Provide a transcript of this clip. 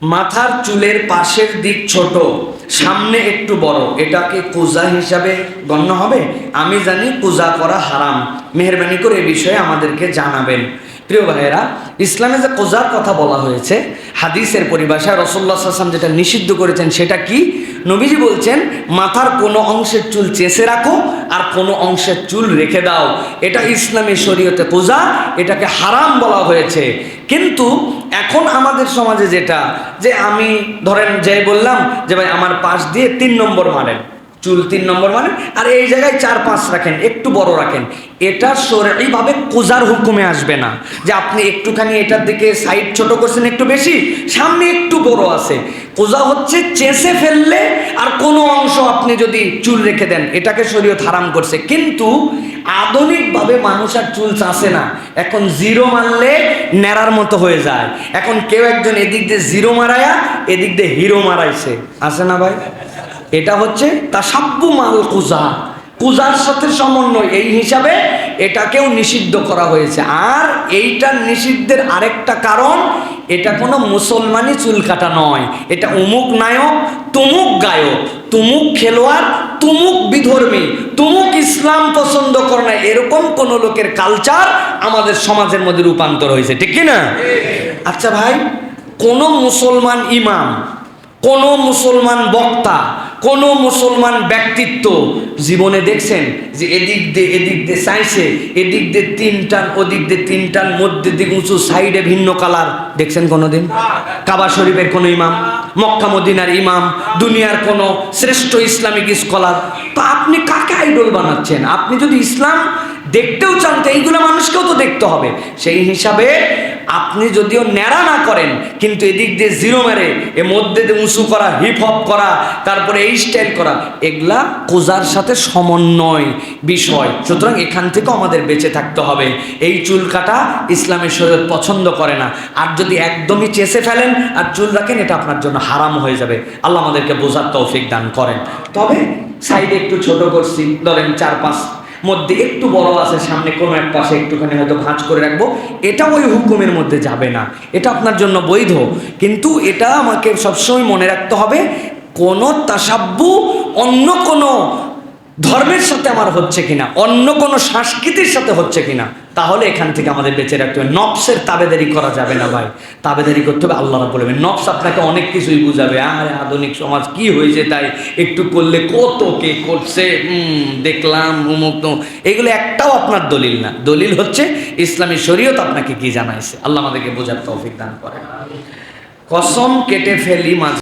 মাথার চুলের পাশের দিক ছোট, সামনে একটু বড়, এটাকে কুজা হিসাবে গণ্য হবে? আমি জানি কুজা করা হারাম, মেহেরবানি করে এ বিষয়ে আমাদেরকে জানাবেন। প্রিয় ভাইয়েরা, ইসলামে যে কুজার কথা বলা হয়েছে, হাদিসের পরিভাষায় রাসূলুল্লাহ সাল্লাল্লাহু আলাইহি ওয়াসাল্লাম যেটা নিষিদ্ধ করেছেন সেটা কি? নবীজি বলছেন, মাথার কোনো অংশের চুল চেঁচে রাখো আর কোনো অংশের চুল রেখে দাও। এটা ইসলামী শরীয়তে কুজা, এটাকে হারাম বলা হয়েছে। কিন্তু এখন আমাদের সমাজে যেটা, যে আমি ধরেন যাই বললাম যে ভাই আমার পাশ দিয়ে 3 নম্বর মারেন, চুল 3 নম্বর মারেন, আর এই জায়গায় 4-5 রাখেন, একটু বড় রাখেন, এটা শরঈভাবে কুজার হুকুমে আসবে না। যে আপনি একটুখানি এটার দিকে সাইড ছোট করছেন একটু বেশি, সামনে একটু বড় আছে। কুজা হচ্ছে চেঁচে ফেললে আর কোনো অংশ আপনি যদি চুল রেখে দেন, এটাকে শরীয়ত হারাম করছে। কিন্তু আধুনিকভাবে মানুষ আর চুল চাষে না, এখন জিরো মারলে ন্যাড়ার মতো হয়ে যায়। এখন কেউ একজন এদিক দিয়ে জিরো মারায়া এদিক দিয়ে হিরো মারাইছে, আছে না ভাই? এটা হচ্ছে তাসাব্বু মাল কুজা, কুজার সাথে সমন্বয়, এই হিসাবে এটাকেও নিষিদ্ধ করা হয়েছে। আর এইটার নিষিদ্ধের আরেকটা কারণ, এটা কোনো মুসলমানি চুল কাটা নয়, এটা অমুক নায়ক, তুমুক গায়ক, তুমুক খেলোয়াড়, তুমুক বিধর্মী, তুমুক ইসলাম পছন্দ করে না, এরকম কোন লোকের কালচার আমাদের সমাজের মধ্যে রূপান্তর হয়েছে, ঠিক কিনা? আচ্ছা ভাই, কোন মুসলমান ইমাম, কোন মুসলমান বক্তা, কোন মুসলমান ব্যক্তিত্ব জীবনে দেখছেন যে এদিক দিয়ে চাইছে, এদিক দিয়ে 3 টান, ওদিক দিয়ে 3 টান, মধ্যে দিক উঁচু, সাইডে ভিন্ন কালার দেখছেন কোনোদিন? কাবা শরীফের কোন ইমাম, মক্কা মদিনার ইমাম, দুনিয়ার কোন শ্রেষ্ঠ ইসলামিক স্কলার, তো আপনি কাকে আইডল বানাচ্ছেন? আপনি যদি ইসলাম দেখতেও চান তো এইগুলো মানুষকেও তো দেখতে হবে। সেই হিসাবে আপনি যদিও ন্যাড়া না করেন, কিন্তু এদিক দিয়ে জিরো মেরে এর মধ্যে দিয়ে উঁচু করা, হিপ হপ করা, তারপরে এই স্টাইল করা, এগুলা কুজার সাথে সমন্বয় বিষয়। সুতরাং এখান থেকেও আমাদের বেঁচে থাকতে হবে। এই চুল কাটা ইসলামের শরীয়ত পছন্দ করে না। আর যদি একদমই চেঁচে ফেলেন আর চুল রাখেন, এটা আপনার জন্য হারাম হয়ে যাবে। আল্লাহ আমাদেরকে বোঝার তৌফিক দান করেন। তবে সাইডে একটু ছোট করছি, ধরেন 4-5, মধ্যে একটু বড় আছে, সামনে কোনো এক পাশে একটুখানি হয়তো ভাঁজ করে রাখবো, এটা ওই হুকুমের মধ্যে যাবে না, এটা আপনার জন্য বৈধ। কিন্তু এটা আমাকে সবসময় মনে রাখতে হবে, কোনো তাসাব্বু অন্য কোনো ধর্মের সাথে আমার হচ্ছে কিনা, অন্য কোনো সংস্কৃতির সাথে হচ্ছে কিনা, তাহলে এখান থেকে আমাদের বেঁচে রাখতে হবে। নফসের তাবেদারি করা যাবে না ভাই, তাবেদারি করতে হবে আল্লাহ রাব্বুল আলামিন। নফস আপনাকে অনেক কিছুই বুঝাবে, আরে আধুনিক সমাজ কি হয়েছে তাই একটু করলে কত কে করছে, দেখলাম উমুক, এগুলো একটাও আপনার দলিল না। দলিল হচ্ছে ইসলামী শরীয়ত আপনাকে কি জানাইছে। আল্লাহ আমাদেরকে বোঝার তৌফিক দান করেন। কসম কেটে ফেলি মাঝে